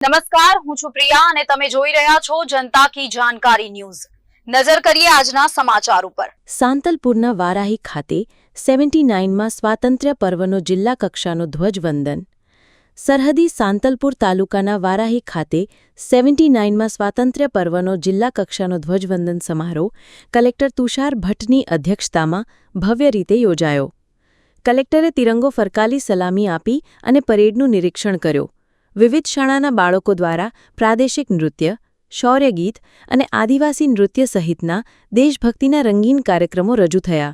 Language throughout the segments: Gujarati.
નમસ્કાર, હું છું પ્રિયા અને તમે જોઈ રહ્યા છો જનતા કી જાણકારી ન્યૂઝ। નજર કરીએ આજના સમાચાર ઉપર। સાંતલપુરના વારાહી ખાતે 79માં સ્વાતંત્ર્ય પર્વનો જિલ્લા કક્ષાનો ધ્વજવંદન। સરહદી સાંતલપુર તાલુકાના વારાહી ખાતે 79માં સ્વાતંત્ર્ય પર્વનો જિલ્લા કક્ષાનો ધ્વજવંદન સમારોહ કલેક્ટર તુષાર ભટ્ટની અધ્યક્ષતામાં ભવ્ય રીતે યોજાયો। કલેક્ટરે તિરંગો ફરકાવી સલામી આપી અને પરેડનું નિરીક્ષણ કર્યું। વિવિધ શાળાના બાળકો દ્વારા પ્રાદેશિક નૃત્ય, શૌર્ય ગીત અને આદિવાસી નૃત્ય સહિતના દેશભક્તિના રંગીન કાર્યક્રમો રજૂ થયા।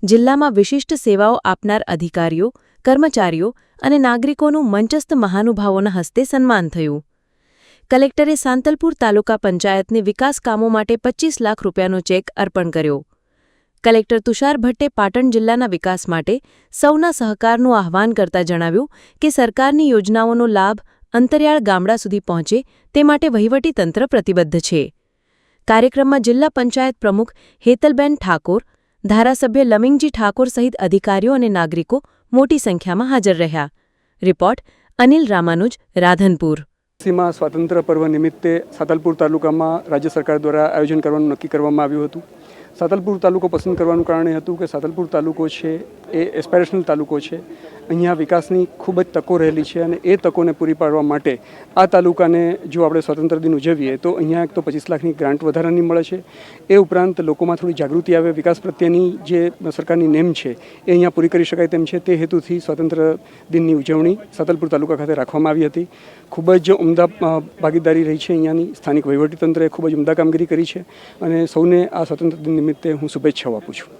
જિલ્લામાં વિશિષ્ટ સેવાઓ આપનાર અધિકારીઓ, કર્મચારીઓ અને નાગરિકોનું મંચસ્થ મહાનુભાવોના હસ્તે સન્માન થયું। કલેક્ટરે સાંતલપુર તાલુકા પંચાયતને વિકાસ કામો માટે 25 લાખ રૂપિયાનો ચેક અર્પણ કર્યો। કલેક્ટર તુષાર ભટ્ટે પાટણ જિલ્લાના વિકાસ માટે સૌના સહકારનું આહ્વાન કરતા જણાવ્યું કે સરકારની યોજનાઓનો લાભ અંતરિયાળ ગામડા સુધી પહોંચે તે માટે વહીવટીતંત્ર પ્રતિબદ્ધ છે। કાર્યક્રમમાં જિલ્લા પંચાયત પ્રમુખ હેતલબેન ઠાકોર, ધારાસભ્ય લમિંગજી ઠાકોર સહિત અધિકારીઓ અને નાગરિકો મોટી સંખ્યામાં હાજર રહ્યા। રિપોર્ટ અનિલ રામાનુજ, રાધનપુર। સ્વાતંત્ર્ય પર્વ નિમિત્તે સાંતલપુર તાલુકામાં રાજ્ય સરકાર દ્વારા આયોજન કરવાનું નક્કી કરવામાં આવ્યું હતું। સાંતલપુર તાલુકો પસંદ કરવાનું કારણ એ હતું કે સાંતલપુર તાલુકો છે એ એસ્પાયરેશનલ તાલુકો છે। અહીંયા વિકાસની ખૂબ જ તકો રહેલી છે અને એ તકોને પૂરી પાડવા માટે આ તાલુકાને જો આપણે સ્વતંત્ર દિન ઉજવીએ તો અહીંયા એક તો 25 લાખની ગ્રાન્ટ વધારાની મળે છે। એ ઉપરાંત લોકોમાં થોડી જાગૃતિ આવે, વિકાસ પ્રત્યેની જે સરકારની નેમ છે એ અહીંયા પૂરી કરી શકાય તેમ છે। તે હેતુથી સ્વતંત્ર દિનની ઉજવણી સાંતલપુર તાલુકા ખાતે રાખવામાં આવી હતી। ખૂબ જ ઉમદા ભાગીદારી રહી છે અહીંયાની। સ્થાનિક વહીવટીતંત્રએ ખૂબ જ ઉમદા કામગીરી કરી છે અને સૌને આ સ્વતંત્ર દિન નિમિત્તે હું શુભેચ્છાઓ આપું છું।